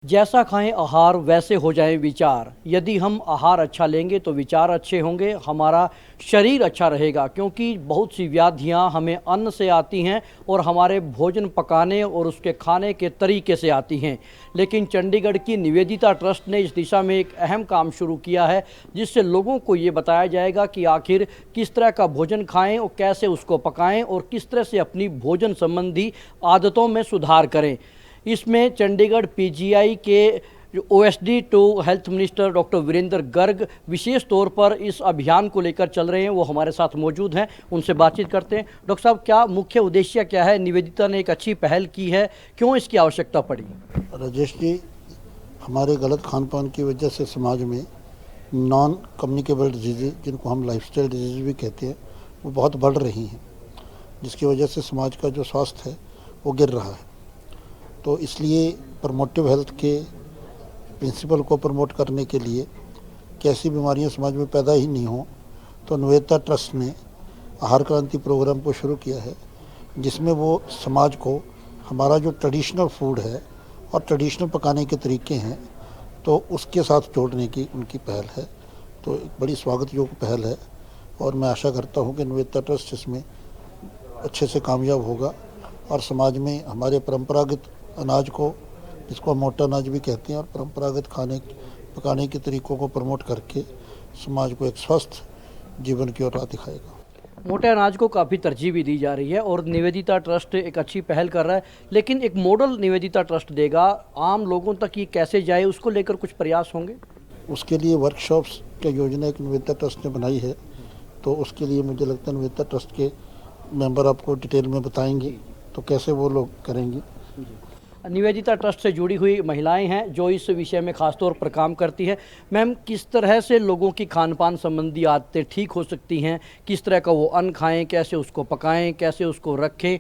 जैसा खाएं आहार वैसे हो जाएं विचार। यदि हम आहार अच्छा लेंगे तो विचार अच्छे होंगे, हमारा शरीर अच्छा रहेगा। क्योंकि बहुत सी व्याधियां हमें अन्न से आती हैं और हमारे भोजन पकाने और उसके खाने के तरीके से आती हैं। लेकिन चंडीगढ़ की निवेदिता ट्रस्ट ने इस दिशा में एक अहम काम शुरू किया है, जिससे लोगों को ये बताया जाएगा कि आखिर किस तरह का भोजन खाएं और कैसे उसको पकाएं और किस तरह से अपनी भोजन संबंधी आदतों में सुधार करें। इसमें चंडीगढ़ पीजीआई के जो OSD to health minister doctor Virender Garg विशेष तौर पर इस अभियान को लेकर चल रहे हैं, वो हमारे साथ मौजूद हैं। उनसे बातचीत करते हैं। डॉक्टर साहब, क्या मुख्य उद्देश्य क्या है? निवेदिता ने एक अच्छी पहल की है, क्यों इसकी आवश्यकता पड़ी? राजेश जी, हमारे गलत खान पान की वजह से समाज में नॉन कम्युनिकेबल डिजीज़, जिनको हम लाइफस्टाइल डिजीज़ भी कहते हैं, वो बहुत बढ़ रही हैं, जिसकी वजह से समाज का जो स्वास्थ्य है वो गिर रहा है। तो इसलिए प्रमोटिव हेल्थ के प्रिंसिपल को प्रमोट करने के लिए कि ऐसी बीमारियां समाज में पैदा ही नहीं हो, तो निवेदिता ट्रस्ट ने आहार क्रांति प्रोग्राम को शुरू किया है, जिसमें वो समाज को हमारा जो ट्रेडिशनल फूड है और ट्रेडिशनल पकाने के तरीके हैं तो उसके साथ जोड़ने की उनकी पहल है। तो एक बड़ी स्वागत योग्य पहल है और मैं आशा करता हूँ कि निवेदिता ट्रस्ट इसमें अच्छे से कामयाब होगा और समाज में हमारे परंपरागत अनाज को, जिसको हम मोटा अनाज भी कहते हैं, और परंपरागत खाने पकाने के तरीकों को प्रमोट करके समाज को एक स्वस्थ जीवन की ओर राह दिखाएगा। मोटे अनाज को काफ़ी तरजीह भी दी जा रही है और निवेदिता ट्रस्ट एक अच्छी पहल कर रहा है, लेकिन एक मॉडल निवेदिता ट्रस्ट देगा, आम लोगों तक ये कैसे जाए, उसको लेकर कुछ प्रयास होंगे? उसके लिए वर्कशॉप्स की योजना एक निवेदिता ट्रस्ट ने बनाई है, तो उसके लिए मुझे लगता है निवेदिता ट्रस्ट के मेंबर आपको डिटेल में बताएंगे तो कैसे वो लोग करेंगे। निवेदिता ट्रस्ट से जुड़ी हुई महिलाएं हैं जो इस विषय में खासतौर पर काम करती है। मैम, किस तरह से लोगों की खान पान संबंधी आदतें ठीक हो सकती हैं? किस तरह का वो अन्न खाएं, कैसे उसको पकाएं, कैसे उसको रखें,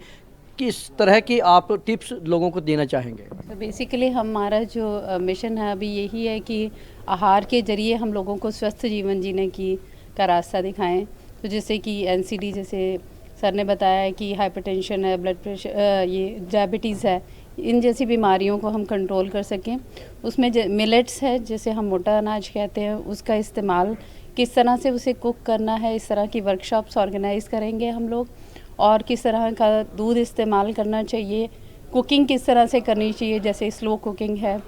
किस तरह की आप टिप्स लोगों को देना चाहेंगे? तो बेसिकली हमारा जो मिशन है अभी यही है कि आहार के ज़रिए हम लोगों को स्वस्थ जीवन जीने का रास्ता दिखाएं। तो जैसे कि एनसीडी, जैसे सर ने बताया है कि हाइपरटेंशन है, ब्लड प्रेशर, ये डायबिटीज़ है, इन जैसी बीमारियों को हम कंट्रोल कर सकें। उसमें मिलेट्स है, जैसे हम मोटा अनाज कहते हैं, उसका इस्तेमाल किस तरह से उसे कुक करना है, इस तरह की वर्कशॉप्स ऑर्गेनाइज़ करेंगे हम लोग। और किस तरह का दूध इस्तेमाल करना चाहिए, कुकिंग किस तरह से करनी चाहिए, जैसे स्लो कुकिंग है,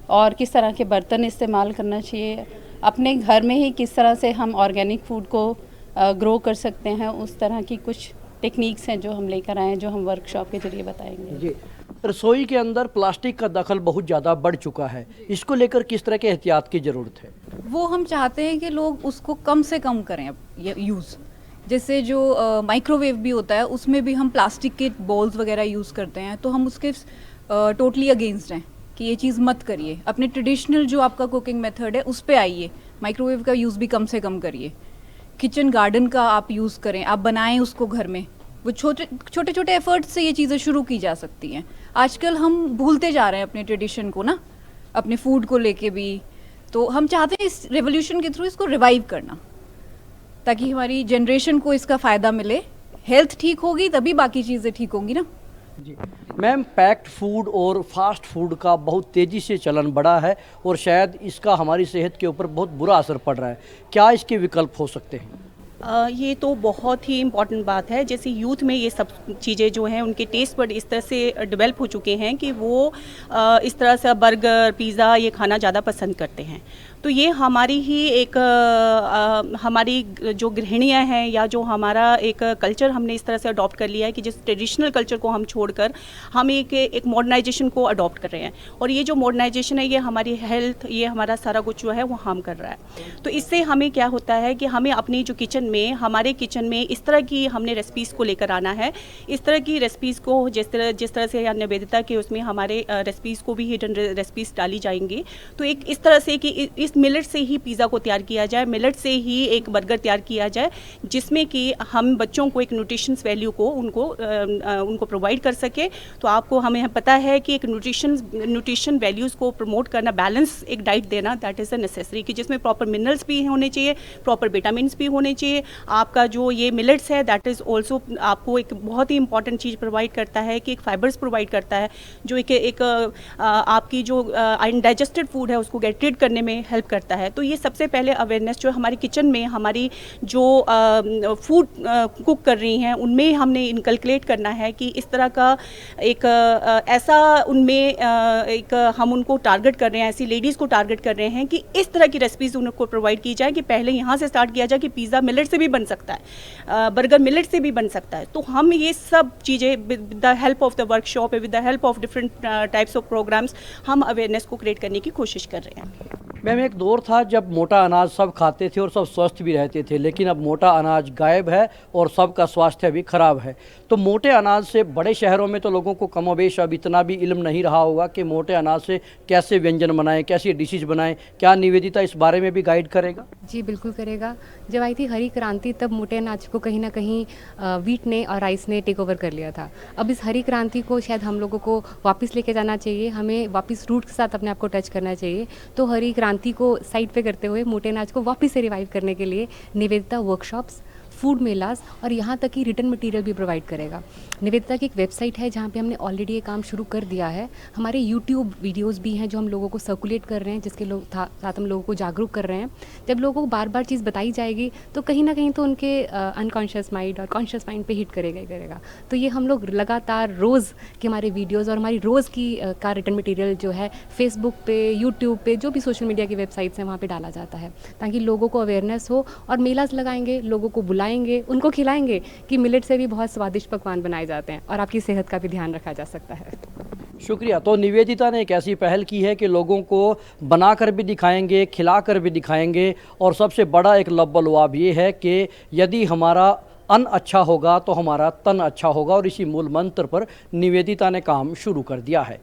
और किस तरह के बर्तन इस्तेमाल करना चाहिए। अपने घर में ही किस तरह से हम ऑर्गेनिक फूड को ग्रो कर सकते हैं, उस तरह की कुछ टेक्निक्स हैं जो हम लेकर आए हैं, जो हम वर्कशॉप के जरिए बताएंगे। जी, रसोई के अंदर प्लास्टिक का दखल बहुत ज़्यादा बढ़ चुका है, इसको लेकर किस तरह के एहतियात की ज़रूरत है? वो हम चाहते हैं कि लोग उसको कम से कम करें यूज़। जैसे जो माइक्रोवेव भी होता है, उसमें भी हम प्लास्टिक के बॉल्स वगैरह यूज़ करते हैं, तो हम उसके टोटली अगेंस्ट हैं कि ये चीज़ मत करिए। अपने ट्रेडिशनल जो आपका कुकिंग मेथड है उस पे आइए, माइक्रोवेव का यूज़ भी कम से कम करिए। किचन गार्डन का आप यूज़ करें, आप बनाएं उसको घर में। वो छोटे छोटे एफर्ट्स से ये चीज़ें शुरू की जा सकती हैं। आजकल हम भूलते जा रहे हैं अपने ट्रेडिशन को ना, अपने फूड को लेके भी। तो हम चाहते हैं इस रेवोल्यूशन के थ्रू इसको रिवाइव करना, ताकि हमारी जनरेशन को इसका फ़ायदा मिले। हेल्थ ठीक होगी तभी बाकी चीज़ें ठीक होंगी ना। जी मैम, पैक्ड फूड और फास्ट फूड का बहुत तेज़ी से चलन बढ़ा है और शायद इसका हमारी सेहत के ऊपर बहुत बुरा असर पड़ रहा है। क्या इसके विकल्प हो सकते हैं? ये तो बहुत ही इम्पॉर्टेंट बात है। जैसे यूथ में ये सब चीज़ें जो हैं, उनके टेस्ट बड इस तरह से डेवलप हो चुके हैं कि वो इस तरह से बर्गर, पिज़्ज़ा ये खाना ज़्यादा पसंद करते हैं। तो ये हमारी ही एक हमारी जो गृहिणियाँ हैं या जो हमारा एक कल्चर हमने इस तरह से अडॉप्ट कर लिया है कि जिस ट्रेडिशनल कल्चर को हम छोड़कर हम एक मॉडर्नाइजेशन को अडॉप्ट कर रहे हैं। और ये जो मॉडर्नाइजेशन है, ये हमारी हेल्थ, ये हमारा सारा कुछ जो है वो हार्म कर रहा है। तो इससे हमें क्या होता है कि हमें अपनी जो किचन में, हमारे किचन में इस तरह की हमने रेसिपीज़ को लेकर आना है। इस तरह की रेसिपीज़ को जिस तरह से या निवेदिता के उसमें हमारे रेसिपीज़ को भी हिडन रेसिपीज़ डाली जाएंगी। तो एक इस तरह से कि इस मिलेट से ही पिज़्ज़ा को तैयार किया जाए, मिलेट से ही एक बर्गर तैयार किया जाए, जिसमें कि हम बच्चों को एक न्यूट्रिशंस वैल्यू को उनको प्रोवाइड कर सके। तो आपको हमें पता है कि एक न्यूट्रिशन वैल्यूज़ को प्रमोट करना, बैलेंस एक डाइट देना, दैट इज़ अ नेसेसरी, कि जिसमें प्रॉपर मिनरल्स भी होने चाहिए, प्रॉपर विटामिन्स भी होने चाहिए, से आपका जो ये मिलेट्स है दैट इज़ ऑल्सो आपको एक बहुत ही इंपॉर्टेंट चीज़ प्रोवाइड करता है कि एक फाइबर्स प्रोवाइड करता है जो एक आपकी जो अनडाइजेस्टेड फूड है उसको गेट रीड करने में हेल्प करता है। तो ये सबसे पहले अवेयरनेस जो हमारी किचन में हमारी जो फूड कुक कर रही हैं उनमें हमने इनकलकुलेट करना है कि इस तरह का एक ऐसा उनमें एक हम उनको टारगेट कर रहे हैं, ऐसी लेडीज़ को टारगेट कर रहे हैं कि इस तरह की रेसिपीज़ उनको प्रोवाइड की जाए कि पहले यहाँ से स्टार्ट किया जाए कि पिज़्ज़ा मिलेट से भी बन सकता है, बर्गर मिलेट से भी बन सकता है। तो हम ये सब चीज़ें with the help of the workshop, with the help of different types of programmes हम अवेयरनेस को क्रिएट करने की कोशिश कर रहे हैं। मैम, एक दौर था जब मोटा अनाज सब खाते थे और सब स्वस्थ भी रहते थे, लेकिन अब मोटा अनाज गायब है और सबका स्वास्थ्य भी खराब है। तो मोटे अनाज से बड़े शहरों में तो लोगों को कमोबेश अब इतना भी इल्म नहीं रहा होगा कि मोटे अनाज से कैसे व्यंजन बनाएं, कैसी डिशेज बनाएं। क्या निवेदिता इस बारे में भी गाइड करेगा? जी बिल्कुल करेगा। जब आई थी हरी क्रांति तब मोटे अनाज को कहीं ना कहीं वीट ने और राइस ने टेक ओवर कर लिया था। अब इस हरी क्रांति को शायद हम लोगों को वापस लेके जाना चाहिए, हमें वापस रूट के साथ अपने आप को टच करना चाहिए। तो हरी क्रांति को साइड पे करते हुए मोटे अनाज को वापस से रिवाइव करने के लिए निवेदिता वर्कशॉप्स, फूड मेलास और यहाँ तक कि रिटर्न मटेरियल भी प्रोवाइड करेगा। निवेदिता की एक वेबसाइट है जहाँ पे हमने ऑलरेडी ये काम शुरू कर दिया है। हमारे यूट्यूब वीडियोस भी हैं जो हम लोगों को सर्कुलेट कर रहे हैं, जिसके साथ हम लोगों को जागरूक कर रहे हैं। जब लोगों को बार बार चीज़ बताई जाएगी तो कहीं ना कहीं तो उनके अनकॉन्शियस माइंड और कॉन्शियस माइंड पे हिट करेगा ही करेगा। तो ये हम लोग लगातार रोज़ के हमारे वीडियोज़ और हमारी रोज़ की का रिटर्न मटीरियल जो है फेसबुक पे, यूट्यूब पे, जो भी सोशल मीडिया की वेबसाइट्स हैं वहाँ पर डाला जाता है ताकि लोगों को अवेयरनेस हो। और मेलास लगाएंगे, लोगों को बुलाएंगे, उनको खिलाएंगे कि मिलेट से भी बहुत स्वादिष्ट पकवान बनाए जाते हैं और आपकी सेहत का भी ध्यान रखा जा सकता है। शुक्रिया। तो निवेदिता ने एक ऐसी पहल की है कि लोगों को बनाकर भी दिखाएंगे, खिलाकर भी दिखाएंगे और सबसे बड़ा एक लब्बलवाब ये है कि यदि हमारा अन्न अच्छा होगा तो हमारा तन अच्छा होगा और इसी मूल मंत्र पर निवेदिता ने काम शुरू कर दिया है।